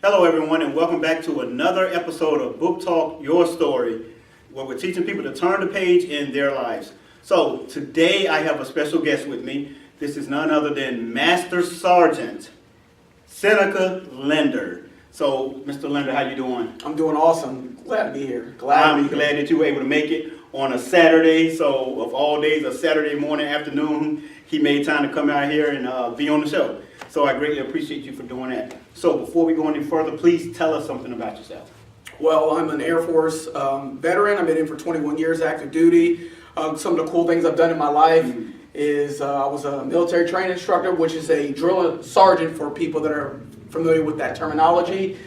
Hello everyone, and welcome back to another episode of Book Talk, Your Story, where we're teaching people to turn the page in their lives. So today I have a special guest with me. This is none other than Master Sergeant Seneca Linder. So Mr. Linder, how you doing? I'm doing awesome. Glad to be here. I'm glad that you were able to make it on a Saturday. So of all days, a Saturday morning, afternoon, he made time to come out here and be on the show. So I greatly appreciate you for doing that. So before we go any further, please tell us something about yourself. Well, I'm an Air Force veteran. I've been in for 21 years active duty. Some of the cool things I've done in my life is I was a military training instructor, which is a drill sergeant for people that are familiar with that terminology.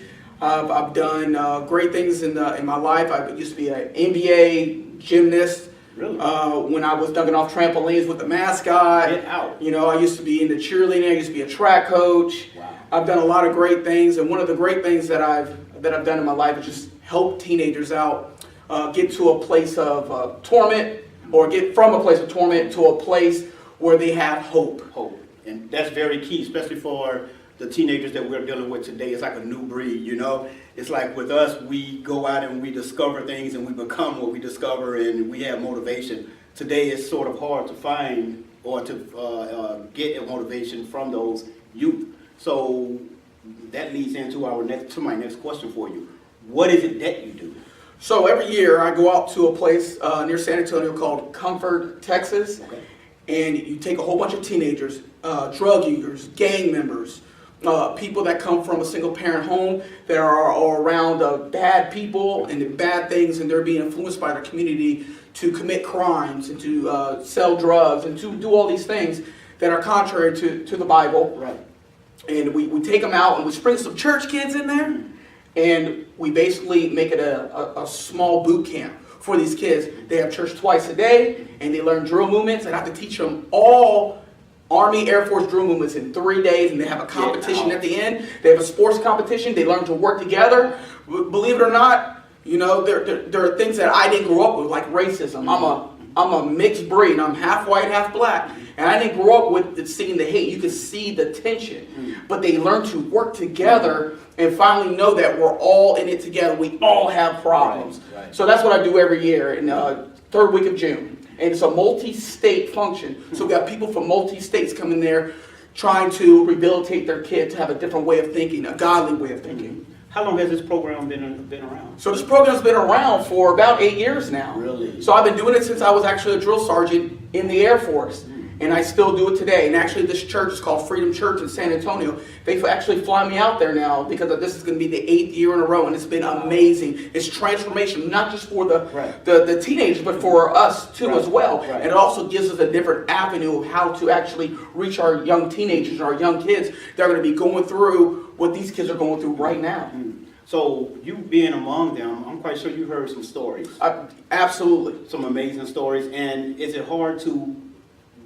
I've done great things in my life. I used to be an NBA gymnast. Really? When I was dunking off trampolines with the mascot. Get out. You know, I used to be into cheerleading. I used to be a track coach. Wow. I've done a lot of great things, and one of the great things that I've done in my life is just help teenagers out, get to a place of torment, or get from a place of torment to a place where they have hope. Hope. And that's very key, especially for the teenagers that we're dealing with today. It's like a new breed, you know? It's like with us, we go out and we discover things and we become what we discover and we have motivation. Today it's sort of hard to find or to get a motivation from those youth. So that leads into my next question for you. What is it that you do? So every year I go out to a place near San Antonio called Comfort, Texas. Okay. And you take a whole bunch of teenagers, drug users, gang members, people that come from a single parent home that are around bad people and bad things, and they're being influenced by their community to commit crimes and to sell drugs and to do all these things that are contrary to the Bible. Right. And we take them out and we bring some church kids in there, and we basically make it a small boot camp for these kids. They have church twice a day, and they learn drill movements, and I have to teach them all Army, Air Force drill movements in 3 days, and they have a competition at the end. They have a sports competition. They learn to work together. Believe it or not, you know, there are things that I didn't grow up with, like racism. I'm a mixed breed. I'm half white, half black. And I didn't grow up with seeing the hate. You could see the tension. But they learn to work together and finally know that we're all in it together. We all have problems. Right. So that's what I do every year in third week of June. And it's a multi-state function. So we got people from multi-states coming there trying to rehabilitate their kids to have a different way of thinking, a godly way of thinking. How long has this program been around? So this program's been around for about 8 years now. Really? So I've been doing it since I was actually a drill sergeant in the Air Force. And I still do it today. And actually this church is called Freedom Church in San Antonio. They actually fly me out there now because this is going to be the 8th year in a row. And it's been amazing. It's transformation, not just for the teenagers, but for us too as well. Right. And it also gives us a different avenue of how to actually reach our young teenagers and our young kids that are going to be going through what these kids are going through right now. So you being among them, I'm quite sure you heard some stories. Absolutely. Some amazing stories. And is it hard to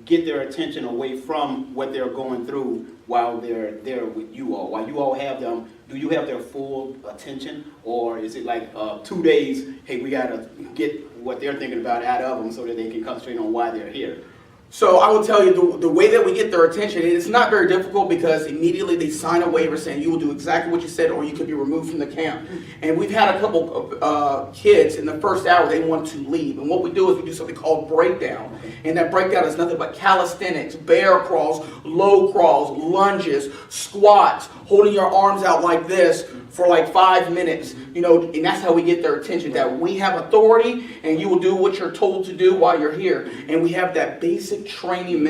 get their attention away from what they're going through while they're there with you all? While you all have them, do you have their full attention? Or is it like 2 days, hey, we got to get what they're thinking about out of them so that they can concentrate on why they're here? So I will tell you the way that we get their attention, and it's not very difficult because immediately they sign a waiver saying you will do exactly what you said or you could be removed from the camp. And we've had a couple of kids in the first hour, they want to leave. And what we do is we do something called breakdown. And that breakdown is nothing but calisthenics, bear crawls, low crawls, lunges, squats, holding your arms out like this for like 5 minutes, you know, and that's how we get their attention, that we have authority and you will do what you're told to do while you're here. And we have that basic training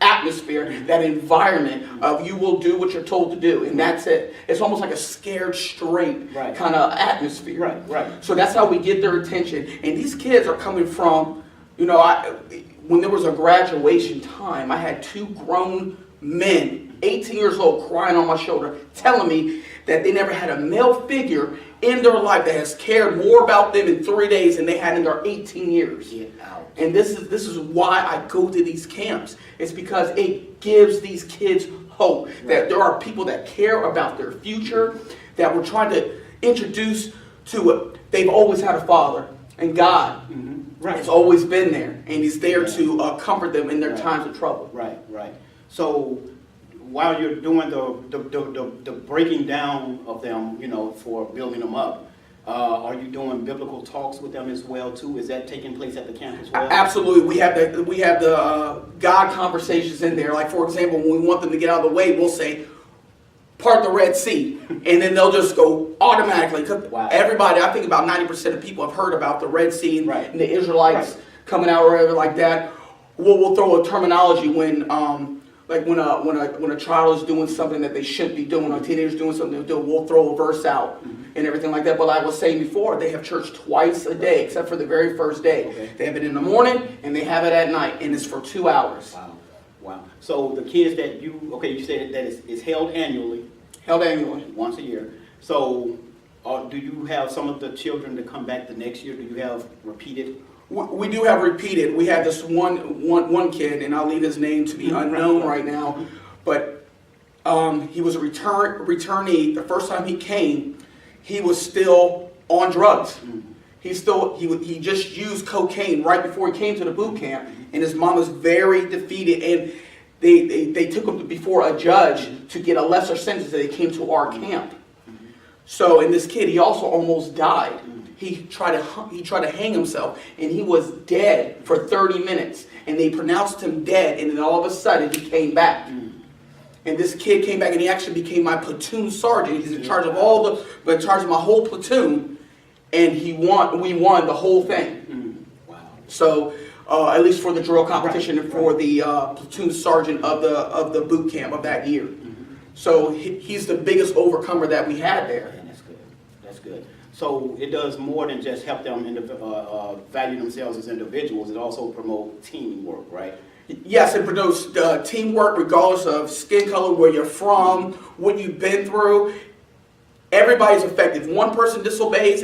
atmosphere, that environment of you will do what you're told to do, and that's it. It's almost like a scared straight kind of atmosphere. Right. So that's how we get their attention. And these kids are coming from, you know, when there was a graduation time, I had 2 grown men, 18 years old, crying on my shoulder, telling me that they never had a male figure in their life that has cared more about them in 3 days than they had in their 18 years. Get out. And this is why I go to these camps. It's because it gives these kids hope that there are people that care about their future, that we're trying to introduce to it. They've always had a father, and God has always been there, and He's there to comfort them in their times of trouble. Right. So while you're doing the breaking down of them, for building them up, are you doing biblical talks with them as well too? Is that taking place at the camp as well? Absolutely. We have the God conversations in there. Like, for example, when we want them to get out of the way, we'll say, part the Red Sea, and then they'll just go automatically. Wow. Everybody, I think about 90% of people have heard about the Red Sea and, right. and the Israelites coming out or whatever like that. We'll throw a terminology when a child is doing something that they shouldn't be doing, or a teenager's doing something to do, we'll throw a verse out and everything like that. But like I was saying before, they have church twice a day, except for the very first day. Okay. They have it in the morning and they have it at night, and it's for 2 hours. Wow. So the kids that you said that is held annually. Held annually. Once a year. So do you have some of the children to come back the next year? Do you have repeated? We do have repeated. We had this one kid, and I'll leave his name to be unknown right now, but he was a returnee. The first time he came, he was still on drugs. He just used cocaine right before he came to the boot camp, and his mom was very defeated, and they took him before a judge to get a lesser sentence that they came to our camp. So, and this kid, he also almost died. He tried to hang himself, and he was dead for 30 minutes, and they pronounced him dead, and then all of a sudden he came back. And this kid came back, and he actually became my platoon sergeant. He's in charge of in charge of my whole platoon, and we won the whole thing. Wow. So, at least for the drill competition and for the platoon sergeant of the boot camp of that year. So he's the biggest overcomer that we had there. And that's good. So it does more than just help them value themselves as individuals. It also promotes teamwork, right? Yes, it promotes teamwork regardless of skin color, where you're from, what you've been through. Everybody's affected. If one person disobeys,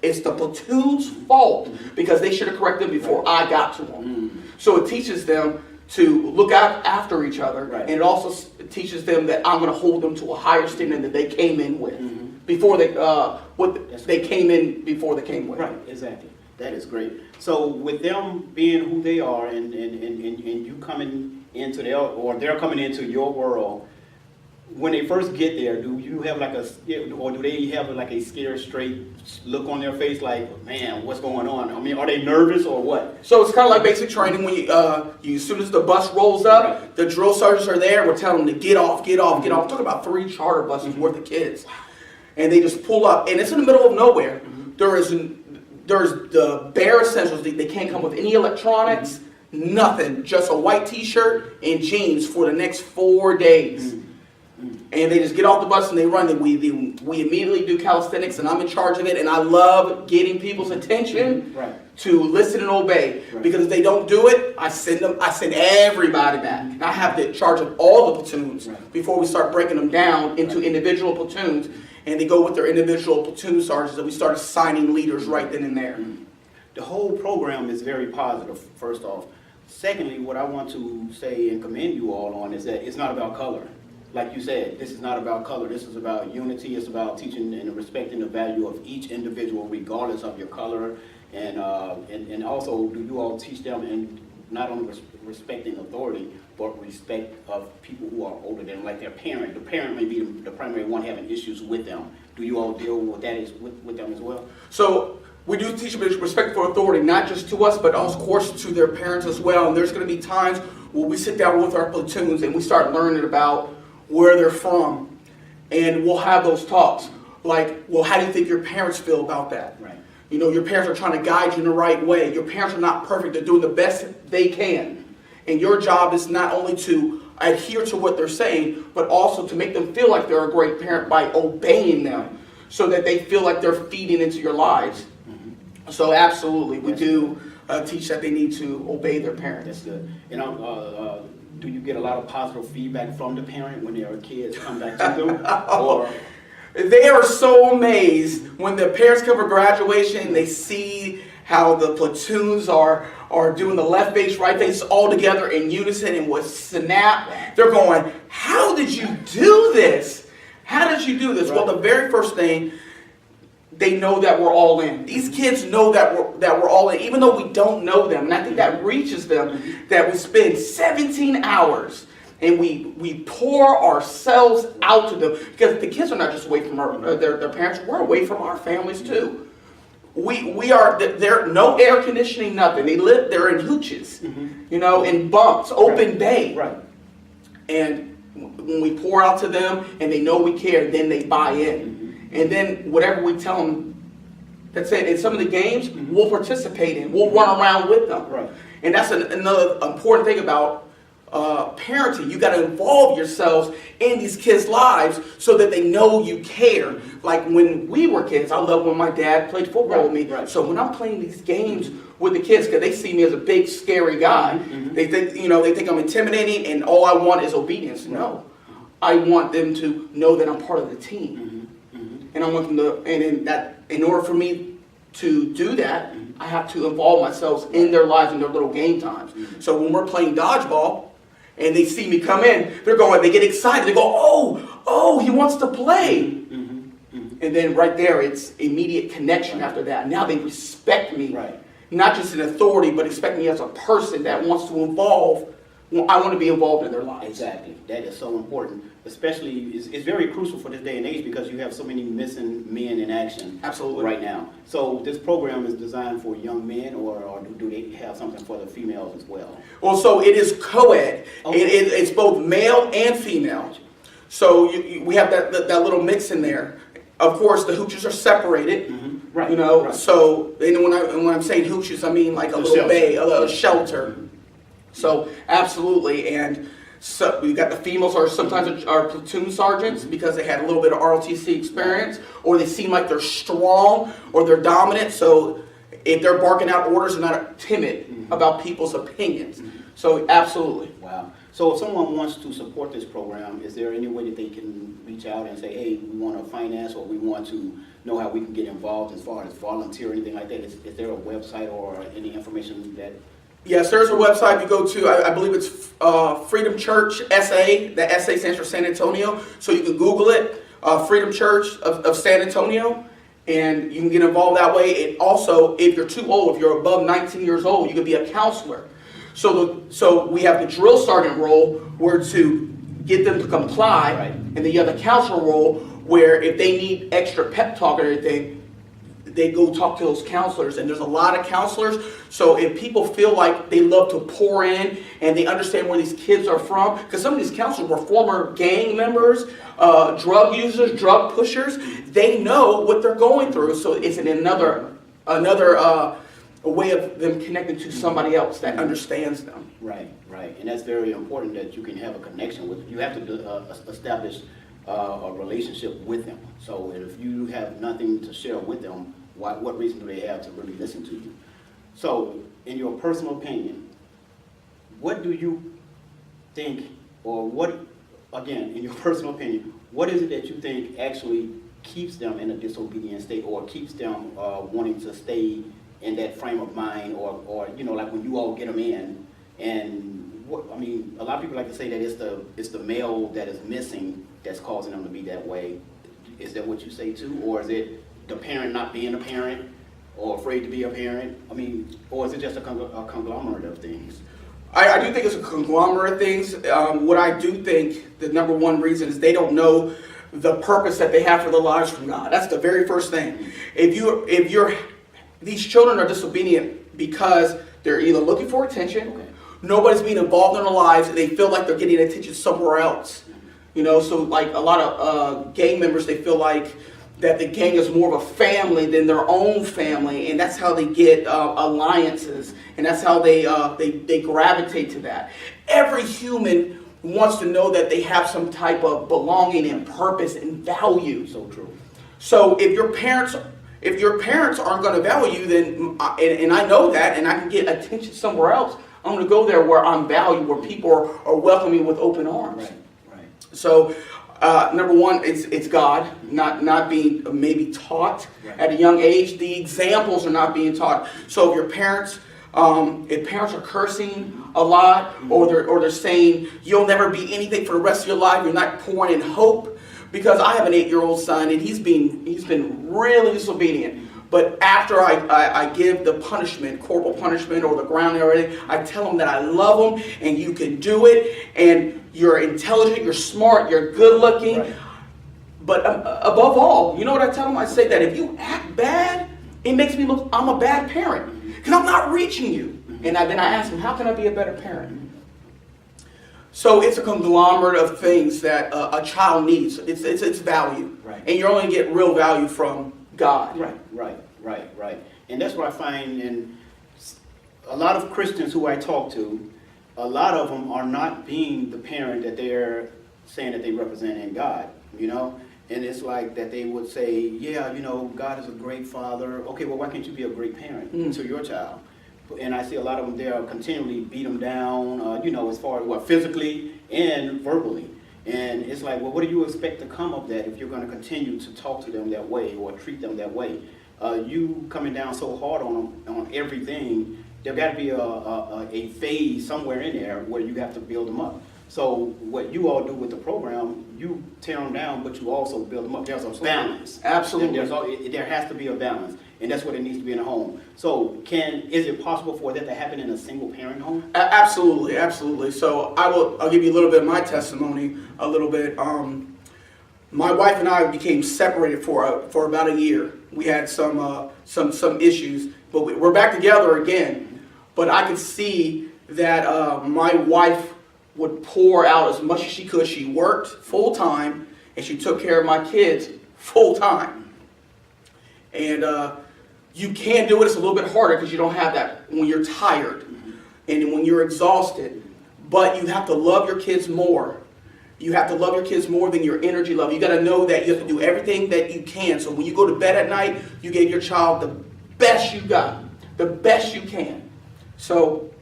it's the platoon's fault because they should have corrected them before I got to them. So it teaches them to look out after each other, and it also teaches them that I'm going to hold them to a higher standard that they came in with before they came in before they came with. Right, exactly. That is great. So with them being who they are, and you coming into they're coming into your world, when they first get there, do you have do they have a scared straight look on their face, like, man, what's going on? I mean, are they nervous or what? So it's kind of like basic training. When you as soon as the bus rolls up, the drill sergeants are there. We're telling them to get off. We're talking about 3 charter buses worth of kids, and they just pull up, and it's in the middle of nowhere. There's the bare essentials. They can't come with any electronics, nothing. Just a white T-shirt and jeans for the next 4 days. And they just get off the bus and they run. We immediately do calisthenics, and I'm in charge of it. And I love getting people's attention to listen and obey. Because if they don't do it, I send everybody back. And I have the charge of all the platoons before we start breaking them down into individual platoons. And they go with their individual platoon sergeants, and we start assigning leaders right then and there. The whole program is very positive, first off. Secondly, what I want to say and commend you all on is that it's not about color. Like you said, this is not about color. This is about unity. It's about teaching and respecting the value of each individual, regardless of your color. And also, do you all teach them in not only respecting authority, but respect of people who are older than, like their parent. The parent may be the primary one having issues with them. Do you all deal with that with them as well? So we do teach them respect for authority, not just to us, but of course to their parents as well. And there's going to be times where we sit down with our platoons and we start learning about where they're from, and we'll have those talks. Like, well, how do you think your parents feel about that? Right. You know, your parents are trying to guide you in the right way. Your parents are not perfect. They're doing the best they can. And your job is not only to adhere to what they're saying, but also to make them feel like they're a great parent by obeying them, so that they feel like they're feeding into your lives. So absolutely, we do teach that they need to obey their parents. That's good. Do you get a lot of positive feedback from the parent when their kids come back to them? Or they are so amazed when the parents come for graduation and they see how the platoons are doing the left face, right face all together in unison and with snap. They're going, how did you do this? How did you do this? Well, the very first thing, they know that we're all in. These kids know that we're all in, even though we don't know them. And I think that reaches them, that we spend 17 hours and we pour ourselves out to them, because the kids are not just away from their parents, we're away from our families too. We are there, no air conditioning, nothing. They're in hooches, in bunks, open bay. Right. And when we pour out to them and they know we care, then they buy in. And then whatever we tell them, that's it. In some of the games, we'll participate in. We'll run around with them. Right. And that's another important thing about parenting. You got to involve yourselves in these kids' lives so that they know you care. Like when we were kids, I love when my dad played football with me. Right. So when I'm playing these games with the kids, because they see me as a big, scary guy, they think I'm intimidating, and all I want is obedience. No, I want them to know that I'm part of the team, and I want them to. And in order for me to do that, I have to involve myself in their lives and their little game times. So when we're playing dodgeball, and they see me come in, they get excited. They go, oh, he wants to play. And then right there, it's immediate connection after that. Now they respect me, not just an authority, but expect me as a person that wants to involve. I want to be involved in their lives. Exactly. That is so important. Especially, it's very crucial for this day and age because you have so many missing men in action. Absolutely. Right now. So this program is designed for young men, or do they have something for the females as well? Well, so it is co-ed. Okay. It's both male and female. So we have that little mix in there. Of course, the hooches are separated. Right. Right. So when I'm saying hooches, I mean like a little shelter. bay, a little shelter. So absolutely, and so we got the females are sometimes are platoon sergeants because they had a little bit of ROTC experience, or they seem like they're strong or they're dominant. So if they're barking out orders, they're not timid about people's opinions. So absolutely. Wow. So if someone wants to support this program, is there any way that they can reach out and say, hey, we want to finance, or we want to know how we can get involved as far as volunteer or anything like that? Is there a website or any information that? Yes, there's a website you go to. I believe it's Freedom Church SA. The SA stands for San Antonio. So you can Google it, Freedom Church of San Antonio, and you can get involved that way. And also, if you're too old, if you're above 19 years old, you can be a counselor. So we have the drill sergeant role, where to get them to comply, and then you have the counselor role, where if they need extra pep talk or anything, they go talk to those counselors, and there's a lot of counselors. So if people feel like they love to pour in and they understand where these kids are from, because some of these counselors were former gang members, drug users, drug pushers, they know what they're going through. So it's another a way of them connecting to somebody else that understands them. Right, and that's very important that you can have a connection with. You have to establish a relationship with them. So if you have nothing to share with them, what reason do they have to really listen to you? So, in your personal opinion, what do you think, or what, again, in your personal opinion, what is it that you think actually keeps them in a disobedient state, or keeps them wanting to stay in that frame of mind, or like when you all get them in, and a lot of people like to say that it's the male that is missing that's causing them to be that way. Is that what you say too, or is it the parent not being a parent, or afraid to be a parent? Or is it just a conglomerate of things? I do think it's a conglomerate of things. What I do think the number one reason is they don't know the purpose that they have for their lives from God. That's the very first thing. These children are disobedient because they're either looking for attention, nobody's being involved in their lives, and they feel like they're getting attention somewhere else. So like a lot of gang members, they feel like that the gang is more of a family than their own family, and that's how they get alliances, and that's how they gravitate to that. Every human wants to know that they have some type of belonging and purpose and value. So true. So if your parents aren't going to value you, then and I know that, and I can get attention somewhere else, I'm going to go there where I'm valued, where people are welcoming with open arms. Right. So, number one, it's God not being maybe taught at a young age. The examples are not being taught. So if your parents, if parents are cursing a lot, or they're saying you'll never be anything for the rest of your life, you're not pouring in hope. Because I have an 8-year-old son, and he's been really disobedient. But after I give the punishment, corporal punishment or the grounding or anything, I tell them that I love them and you can do it and you're intelligent, you're smart, you're good looking. Right. But above all, you know what I tell them? I say that if you act bad, it makes me look, I'm a bad parent because I'm not reaching you. And then I ask them, how can I be a better parent? So it's a conglomerate of things that a child needs. It's value. Right. And you're only going to get real value from God. Right. And that's what I find in a lot of Christians who I talk to, a lot of them are not being the parent that they're saying that they represent in God, you know? And it's like that they would say, yeah, you know, God is a great father. Okay, well, why can't you be a great parent to your child? And I see a lot of them there continually beat them down, you know, as far as physically and verbally. And it's like, well, what do you expect to come of that if you're going to continue to talk to them that way or treat them that way? You coming down so hard on them on everything, there got to be a phase somewhere in there where you have to build them up. So what you all do with the program, you tear them down, but you also build them up. There's a balance. Absolutely. There has to be a balance, and that's what it needs to be in a home. So is it possible for that to happen in a single parent home? Absolutely. So I'll give you a little bit of my testimony. A little bit. My wife and I became separated for about a year. We had some issues, but we're back together again. But I could see that my wife would pour out as much as she could. She worked full time and she took care of my kids full time. And you can do it. It's a little bit harder because you don't have that when you're tired and when you're exhausted. But you have to love your kids more. You have to love your kids more than your energy level. You got to know that you have to do everything that you can. So when you go to bed at night, you gave your child the best you got, the best you can. So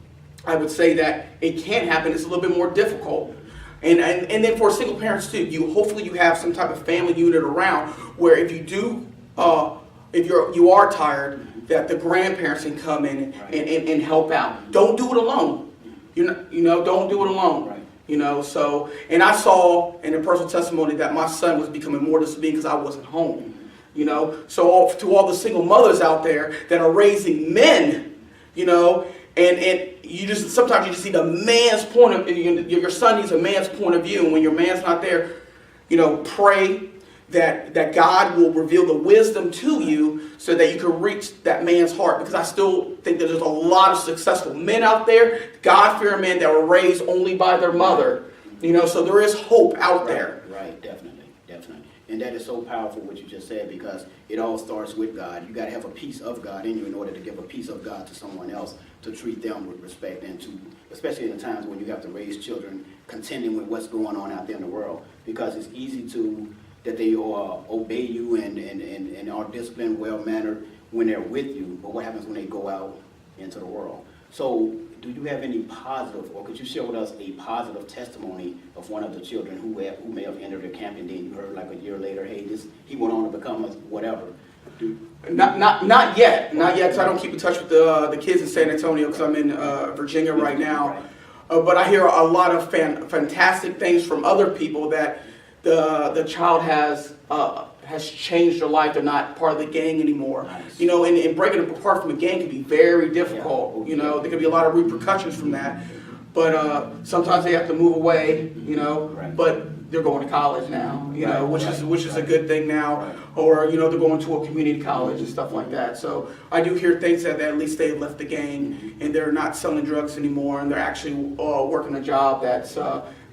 I would say that it can happen. It's a little bit more difficult. And then for single parents too, hopefully you have some type of family unit around where if you do, if you are tired, that the grandparents can come in and help out. Don't do it alone. Don't do it alone. Right. So, and I saw in a personal testimony that my son was becoming more disobedient because I wasn't home. So to all the single mothers out there that are raising men, and sometimes you just see the man's point of view. Your son needs a man's point of view, and when your man's not there, pray that God will reveal the wisdom to you so that you can reach that man's heart. Because I still think that there's a lot of successful men out there, God-fearing men that were raised only by their mother. So there is hope out there. Right, definitely. And that is so powerful what you just said, because it all starts with God. You got to have a piece of God in you in order to give a piece of God to someone else, to treat them with respect, and to, especially in the times when you have to raise children contending with what's going on out there in the world. Because it's easy that they obey you and are disciplined, well-mannered when they're with you, but what happens when they go out into the world? So do you have any positive, or could you share with us a positive testimony of one of the children who may have entered the camp and then you heard like a year later, hey, he went on to become a whatever? Not yet, because I don't keep in touch with the kids in San Antonio because I'm in Virginia right now. Right. But I hear a lot of fantastic things from other people that the child has changed their life. They're not part of the gang anymore. Nice. And breaking them apart from a gang can be very difficult. Yeah. There can be a lot of repercussions from that. But sometimes they have to move away. Right. But they're going to college now. Which is a good thing now. Right. Or they're going to a community college and stuff like that. So I do hear things that at least they left the gang and they're not selling drugs anymore, and they're actually working a job that's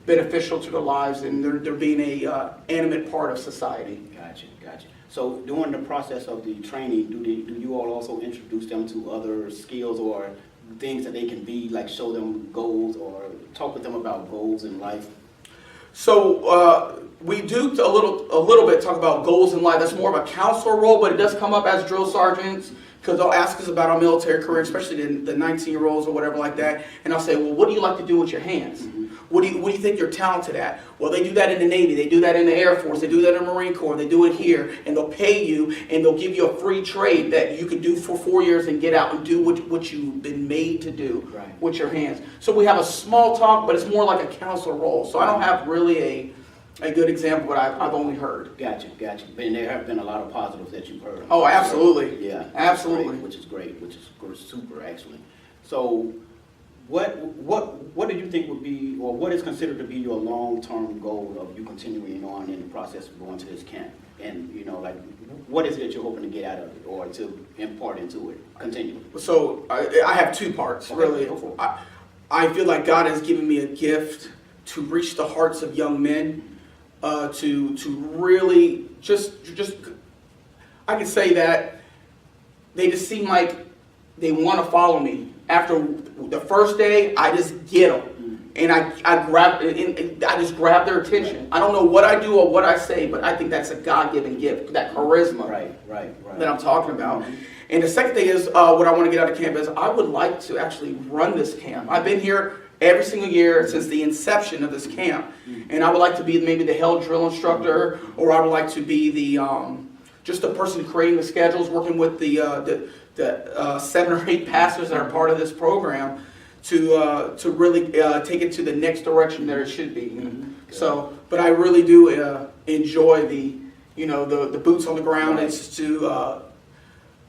beneficial to their lives, and they're being a animate part of society. Gotcha. So during the process of the training, do you all also introduce them to other skills or things that they can be, like show them goals or talk with them about goals in life? So we do a little bit talk about goals in life. That's more of a counselor role, but it does come up as drill sergeants, because they'll ask us about our military career, especially the 19-year-olds or whatever like that. And I'll say, well, what do you like to do with your hands? Mm-hmm. What do you think you're talented at? Well, they do that in the Navy, they do that in the Air Force, they do that in the Marine Corps, they do it here, and they'll pay you, and they'll give you a free trade that you can do for 4 years and get out and do what you've been made to do with your hands. So we have a small talk, but it's more like a counselor role. So I don't have really a good example, but I've only heard. Gotcha. And there have been a lot of positives that you've heard. Oh, absolutely. Yeah. Absolutely. Which is great, which is super, actually. So what do you think would be, or what is considered to be your long-term goal of you continuing on in the process of going to this camp? And, like, what is it that you're hoping to get out of it or to impart into it? Continue. So I have two parts, Okay, really. go for it. I feel like God has given me a gift to reach the hearts of young men, to really just I could say that they just seem like they want to follow me. After the first day, I just get them, and I just grab their attention. I don't know what I do or what I say, but I think that's a God-given gift, that charisma Right. that I'm talking about. And the second thing is what I want to get out of camp is I would like to actually run this camp. I've been here every single year since the inception of this camp, and I would like to be maybe the head drill instructor, or I would like to be the just the person creating the schedules, working with the 7 or 8 pastors that are part of this program to really take it to the next direction that it should be. So, but I really do enjoy the boots on the ground. Right. It's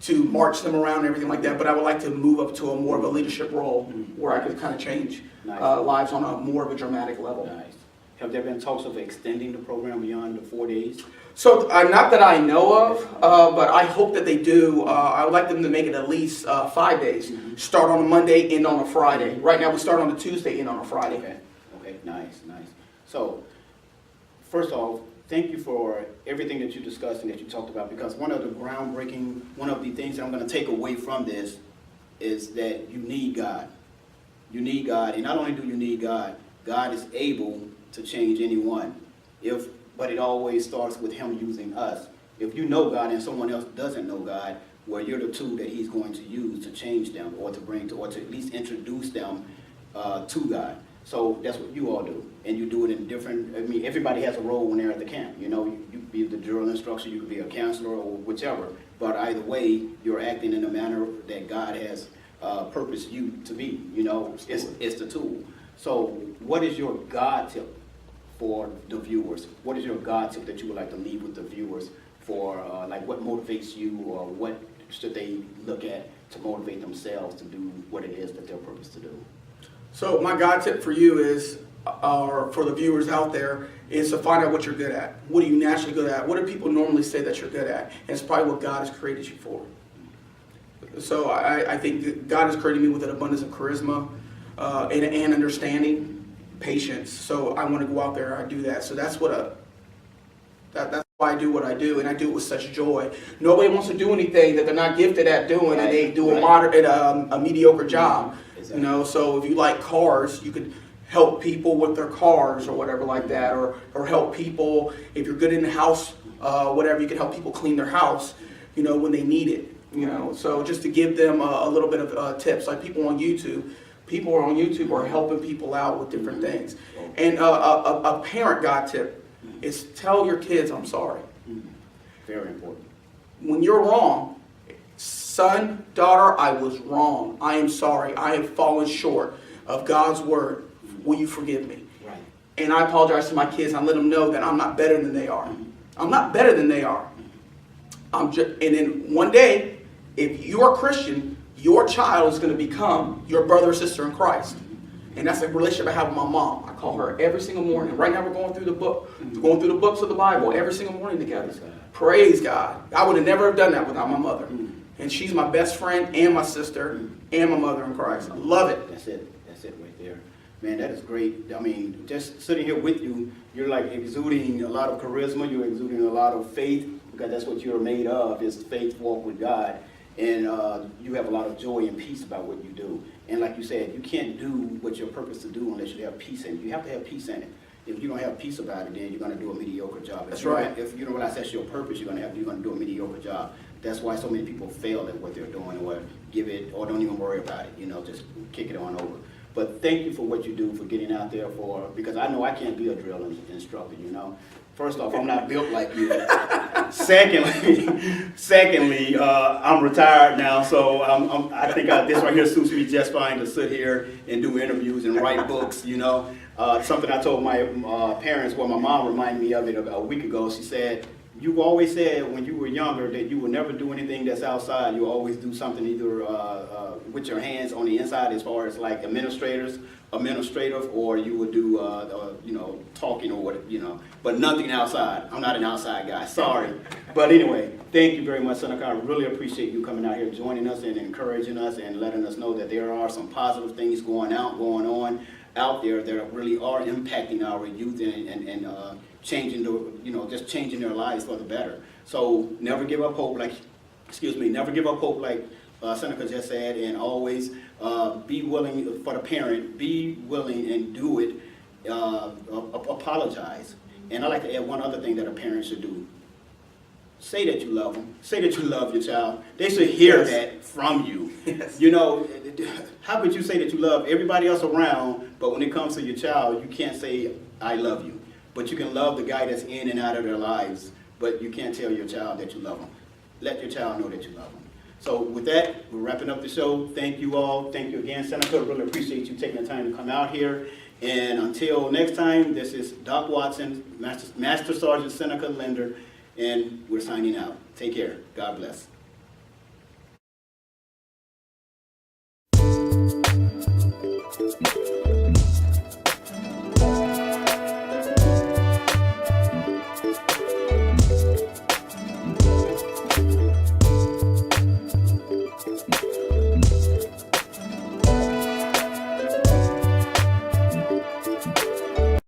to march them around and everything like that. But I would like to move up to a more of a leadership role where I could kind of change lives on a more of a dramatic level. Nice. Have there been talks of extending the program beyond the 4 days? So not that I know of, but I hope that they do. I would like them to make it at least 5 days. Start on a Monday, end on a Friday. Right now we start on a Tuesday, end on a Friday. Okay, nice. So, first off, thank you for everything that you discussed and that you talked about, because one of the things that I'm going to take away from this is that you need God. You need God, and not only do you need God, God is able to change anyone. But it always starts with Him using us. If you know God and someone else doesn't know God, well, you're the tool that He's going to use to change them, or to at least introduce them to God. So that's what you all do, and you do it in different. Everybody has a role when they're at the camp. You could be the drill instructor, you could be a counselor, or whichever. But either way, you're acting in a manner that God has purposed you to be. It's the tool. So, what is your God tip for the viewers? What is your God tip that you would like to leave with the viewers for, like, what motivates you, or what should they look at to motivate themselves to do what it is that they're purposed to do? So my God tip for you is, or for the viewers out there, is to find out what you're good at. What are you naturally good at? What do people normally say that you're good at? And it's probably what God has created you for. So I think that God has created me with an abundance of charisma and understanding, patience. So I want to go out there and I do that. So that's that's why I do what I do, and I do it with such joy. Nobody wants to do anything that they're not gifted at doing, and they do a mediocre job. Exactly. So if you like cars, you could help people with their cars or whatever like that, or help people if you're good in the house, whatever. You can help people clean their house, when they need it. So just to give them a little bit of tips, like people on YouTube are helping people out with different things. And a parent God tip is tell your kids, I'm sorry. Very important. When you're wrong, son, daughter, I was wrong. I am sorry. I have fallen short of God's word. Will you forgive me? Right. And I apologize to my kids. I let them know that I'm not better than they are. I'm not better than they are. And then one day, if you are Christian, your child is going to become your brother or sister in Christ. And that's the relationship I have with my mom. I call her every single morning. Right now we're going through the books of the Bible every single morning together. Praise God. I would have never have done that without my mother. And she's my best friend and my sister and my mother in Christ. I love it. That's it right there. Man, that is great. Just sitting here with you, you're like exuding a lot of charisma. You're exuding a lot of faith, because that's what you're made of, is faith walk with God. And you have a lot of joy and peace about what you do. And like you said, you can't do what you're purposed to do unless you have peace in it. You have to have peace in it. If you don't have peace about it, then you're going to do a mediocre job. That's right. If you don't realize that's your purpose, you're going to do a mediocre job. That's why so many people fail at what they're doing, or give it, or don't even worry about it. Just kick it on over. But thank you for what you do, for getting out there because I know I can't be a drill instructor. First off, I'm not built like you. Secondly, I'm retired now, so I think this right here suits me just fine to sit here and do interviews and write books, you know. Something I told my parents, well, my mom reminded me of it a week ago. She said, you always said when you were younger that you would never do anything that's outside. You always do something either with your hands on the inside, as far as like administrative, or you would do, you know, talking or what, you know, but nothing outside. I'm not an outside guy, sorry. But anyway, thank you very much, Seneca. I really appreciate you coming out here, joining us and encouraging us and letting us know that there are some positive things going on out there that really are impacting our youth and changing the, you know, just changing their lives for the better. So never give up hope, like, never give up hope, like Seneca just said, and always be willing, for the parent, be willing and do it, apologize. And I like to add one other thing that a parent should do. Say that you love them. Say that you love your child. They should hear that from you. Yes. You know, how could you say that you love everybody else around, but when it comes to your child, you can't say, I love you. But you can love the guy that's in and out of their lives, but you can't tell your child that you love them. Let your child know that you love them. So with that, we're wrapping up the show. Thank you all. Thank you again, Seneca. Really appreciate you taking the time to come out here. And until next time, this is Doc Watson, Master Sergeant Seneca Linder, and we're signing out. Take care. God bless.